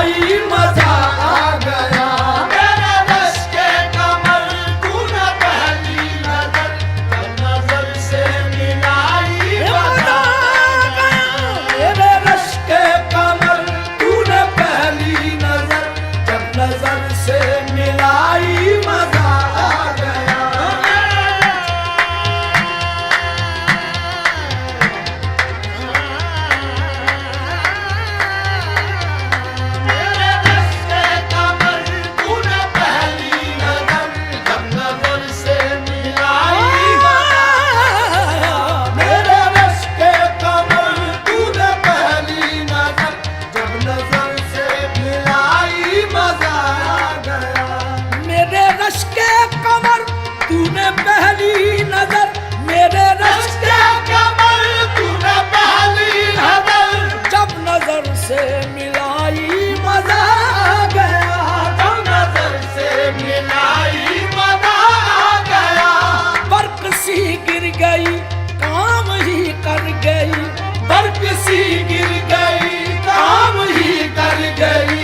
मिलाई मजा आ गया। मेरे रश के कमर तूने पहली नजर जब नजर से मिलाई मजा आ गया। मेरे रश के कमर तूने पहली नजर जब नजर से मिलाई मजा आ गया। तूने पहली नजर मेरे रश के कमर तूने पहली नजर जब नजर से मिलाई मजा आ गया। जब नजर से मिलाई मजा आ गया। बर्क सी गिर गई काम ही कर गई। बर्क सी गिर गई काम ही कर गई।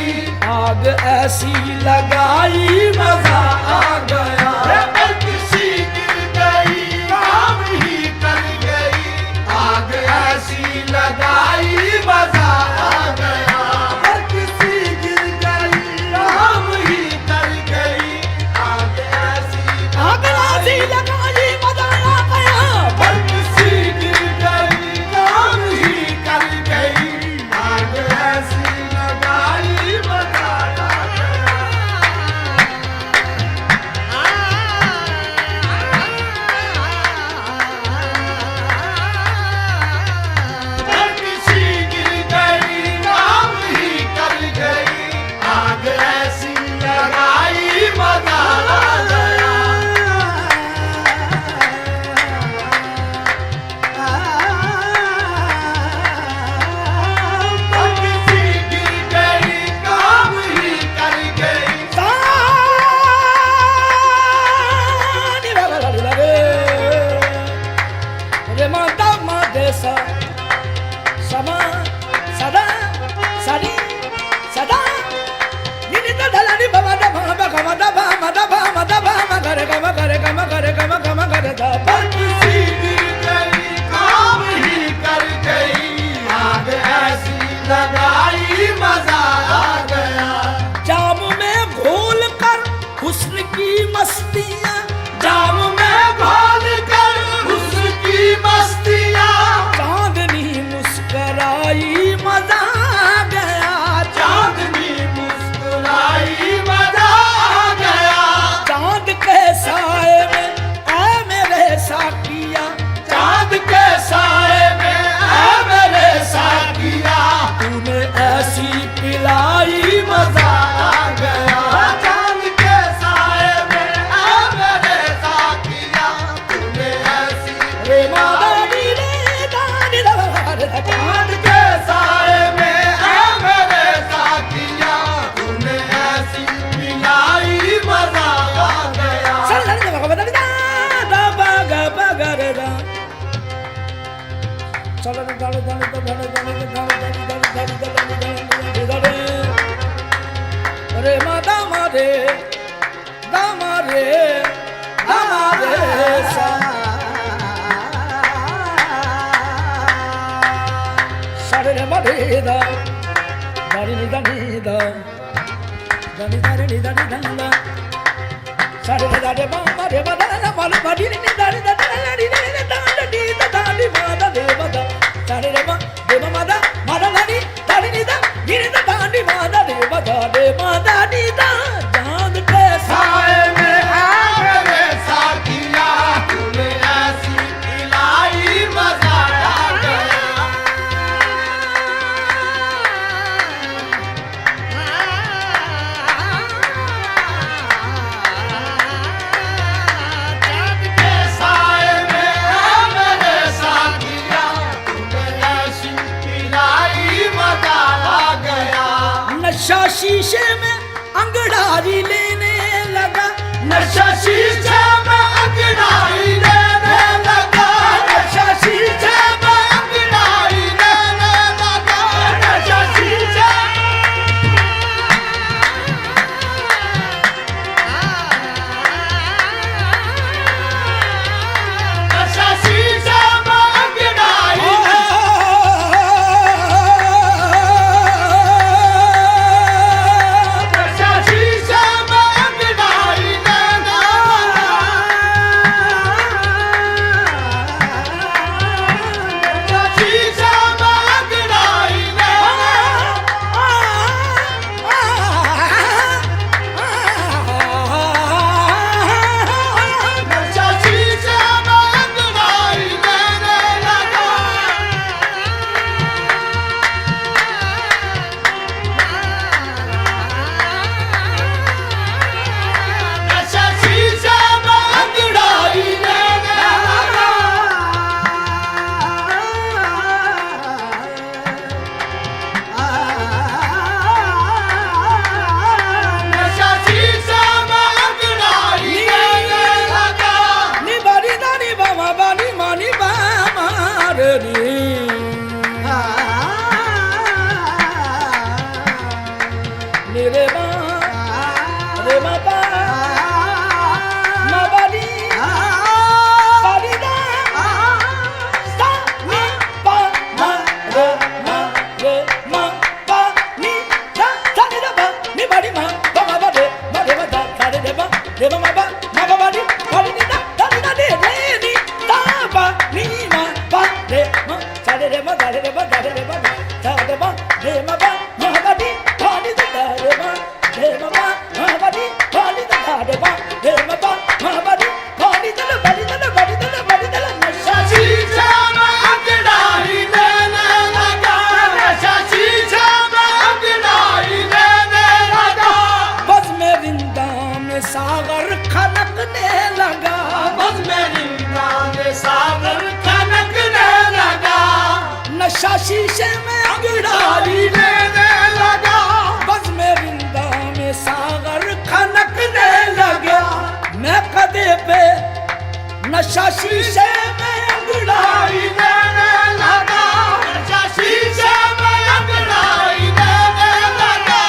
आग ऐसी लगाई मजा आ गया। लगाई मजा आ गया। बर्क सी गिर गई काम ही कर गई। आग ऐसी लगाई मजा आ गया। बर्क सी गिर गई काम ही कर गई। आग ऐसी लगाई मजा आ गया। लगाई मजा आ गया। जाम में घोल कर हुस्न की मस्तियां। जाम में घोल कर हुस्न की मस्तियां। चांदनी मुस्कुराई मजा आ गया। चांदनी मुस्कुराई मजा आ गया। चांद के साए में ऐ मेरे साकिया। चांद के साए में ऐ मेरे साकिया। तूने ऐसी पिलाई मजा आ गया। चांद के साए में ऐ मेरे साकिया। तूने ऐसी रे मादानी रे दानी चांद के साए में ऐ मेरे साकिया। तूने ऐसी पिलाई मजा आ गया। रे मादा मारे दामारे दामारे सा सारे मारे दा दारी नी दानी दा दानी दारी नी दानी दाना सारे दारे मारे मादा माल बाडी नी दारी दानी नी दानी दी दानी मादा दे मादा सारे रे मा दे मादा मादा दानी दानी नी दा गिरे दा दानी मादा दे मादा दे मादा नी दा। चांद के साए में आ मेरे साथिया। तूने ऐसी पिलाई मजा आ गया। चांद के साए में आ मेरे साथिया। तूने ऐसी पिलाई मजा आ गया। नशा शीशे में अंगड़ाई लेने लगा। नशा शीशे में अंगड़ाई लेने लगा। नशा शीशे में अंगड़ाई लेने लगा। नशा शीशे नशा शीशे में अंगड़ाई लेने लगा, बस में रिंदा में सागर खनकने लगा। मैं कदे पे नशा शीशे में अंगड़ाई लेने लगा, नशा शीशे में अंगड़ाई लेने लगा।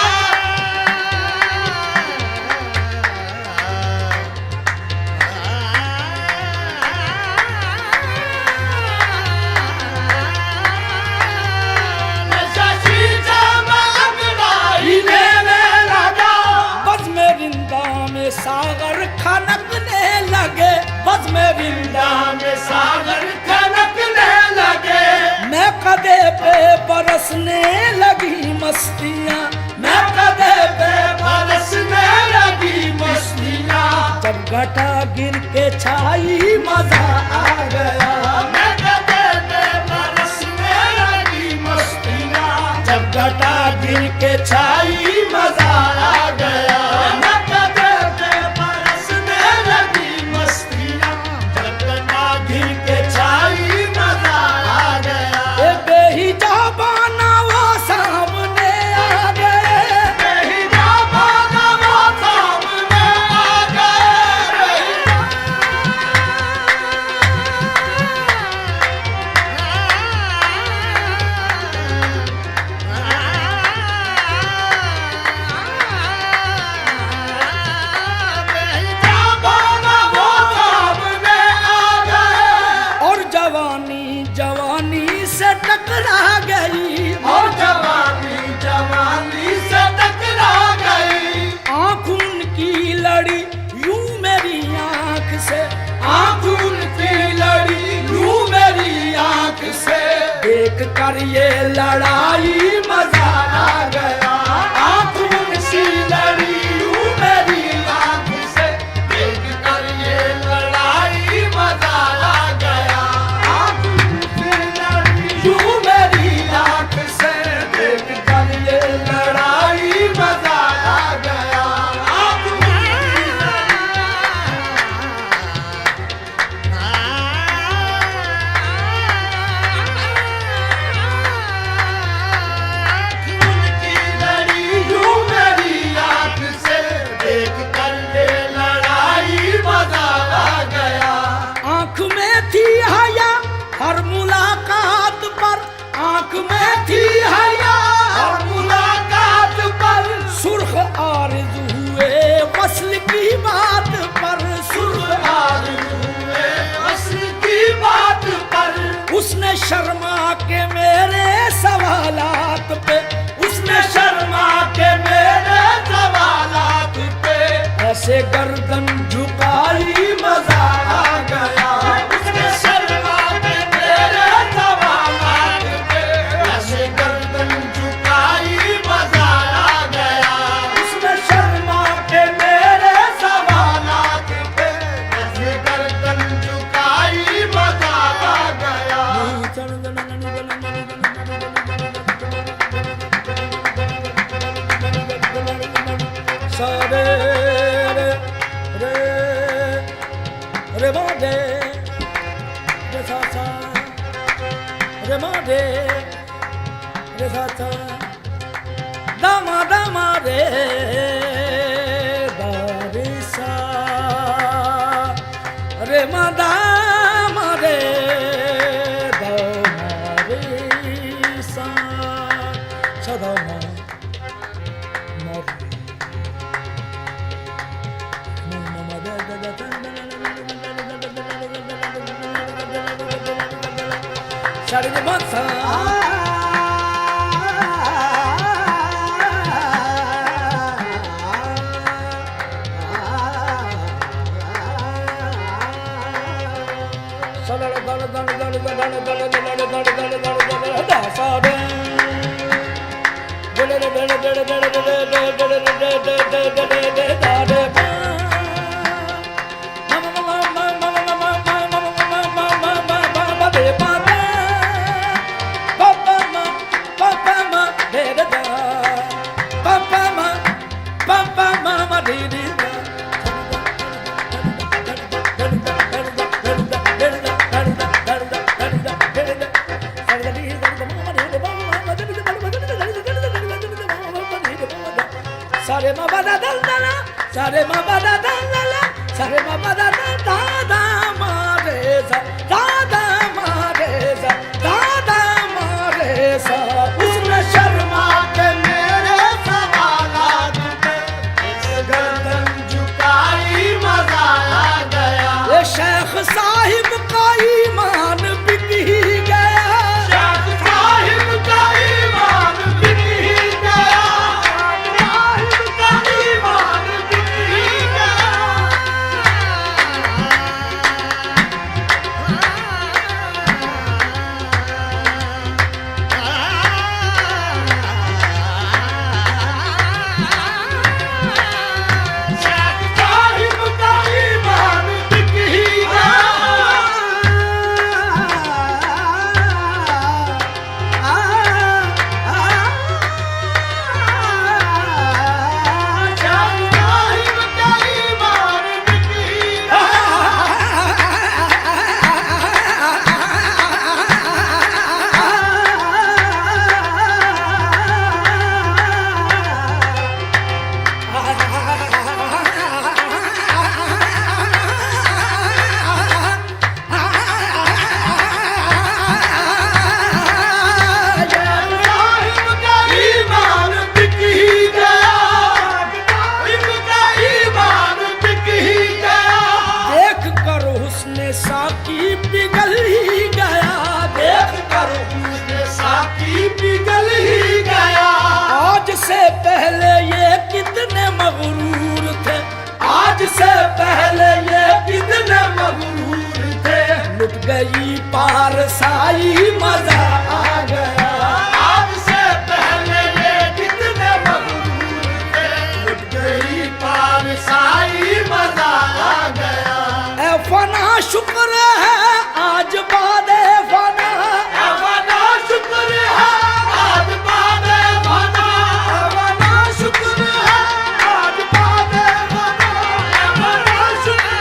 नशा शीशे में अंगड़ाई लेने लगा, बस में रिंदा में सागर खनकने लगे, बस में रिंदा में सागर खनकने लगे। मैं कदे पे बरसने लगी मस्तियाँ, मैं कदे पे बरसने लगी मस्तियाँ। जब घटा गिर के छाई मजा आ गया, मैं कदे पे बरसने लगी मस्तियाँ। जब घटा गिर के छाई मजा आ गया, मैं कदे पे बरसने लगी मस्तियाँ। जब घटा गिर के छाई मजा आ गया। ए बेहिजाबाना वो सामने आ गए, बेहिजाबाना वो सामने आ गए। बेहिजाबाना वो सामने आ गए। और जवानी जवानी से टकरा गई, और जवानी जवानी से टकरा गई। आँख उनकी लड़ी यूं मेरी आँख से, आँख उनकी लड़ी यूं मेरी आँख से। देख कर ये लड़ाई मजा आ गया, आँख उनकी लड़ी यूं मेरी आँख से। देख कर ये लड़ाई मजा आ गया, आँख उनकी लड़ी यूं मेरी आँख से। देख कर ये लड़ाई मजा आ गया, आँख उनकी लड़ी यूं मेरी आँख से। देख कर ये लड़ाई मजा आ गया। आँख में थी हया हर मुलाकात पर, आँख में थी हया हर मुलाकात पर। सुर्ख आरज़ू हुए वस्ल की बात पर, सुर्ख आरज़ू हुए वस्ल की बात पर। उसने शर्मा के मेरे सवालात पे, उसने शर्मा के मेरे सवालात पे। ऐसे गर्दन झुकाई मजा आ गया, उसने शर्मा के मेरे सवालात पे। ऐसे गर्दन झुकाई मजा आ गया, उसने शर्मा के मेरे सवालात पे। ऐसे गर्दन झुकाई मजा आ गया। सारे रे रे रे मादे रे सा सा रे मादे रे सा सा दामा दामा रे दा रे सा रे मा दामा रे दा मा रे सा सदा मा Shut it up, सारे बाबा दादा ला सारे बाबा दादा दादा मारे सा दादा मारे सा दादा मारे सा उसने शर्मा के मेरे सवालात पे गर्दन झुकाई मजा आ गया ये शेख साहिब का ईमान बिक ही गया शेख साहिब का ईमान बिक ही गया साहिब का ईमान बिक ही साकी पिघल ही गया देख कर उसने साकी पिघल ही गया आज से पहले ये कितने मगरूर थे आज से पहले ये कितने मगरूर थे लुट गई पारसाई मजा आ गया आज से पहले ये कितने मगरूर थे लुट गई पारसाई मजा आ गया फना शुक्र है आज बादे फना फना शुक्र है आज बादे फना फना शुक्र है आज बादे फना फना शुक्र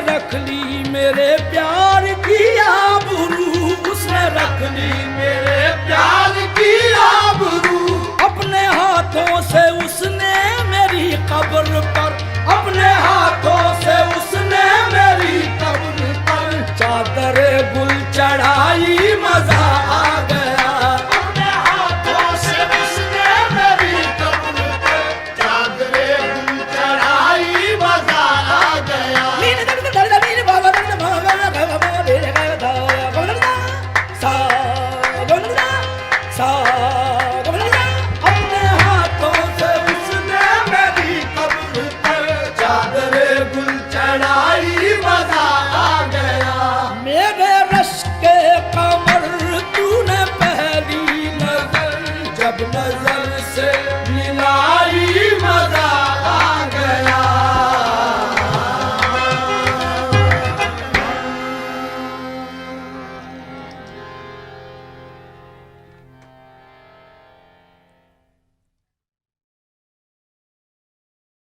रख ली मेरे प्यार की आबरू उसने रख ली मेरे प्यार की आबरू अपने हाथों से उसने मेरी कब्र पर अपने हाथों से उसने मेरी कब्र पर चादर गुल चढ़ाई मजा आ गया अपने हाथों से उसने मेरी कब्र पर चादर गुल चढ़ाई मजा आ गया सा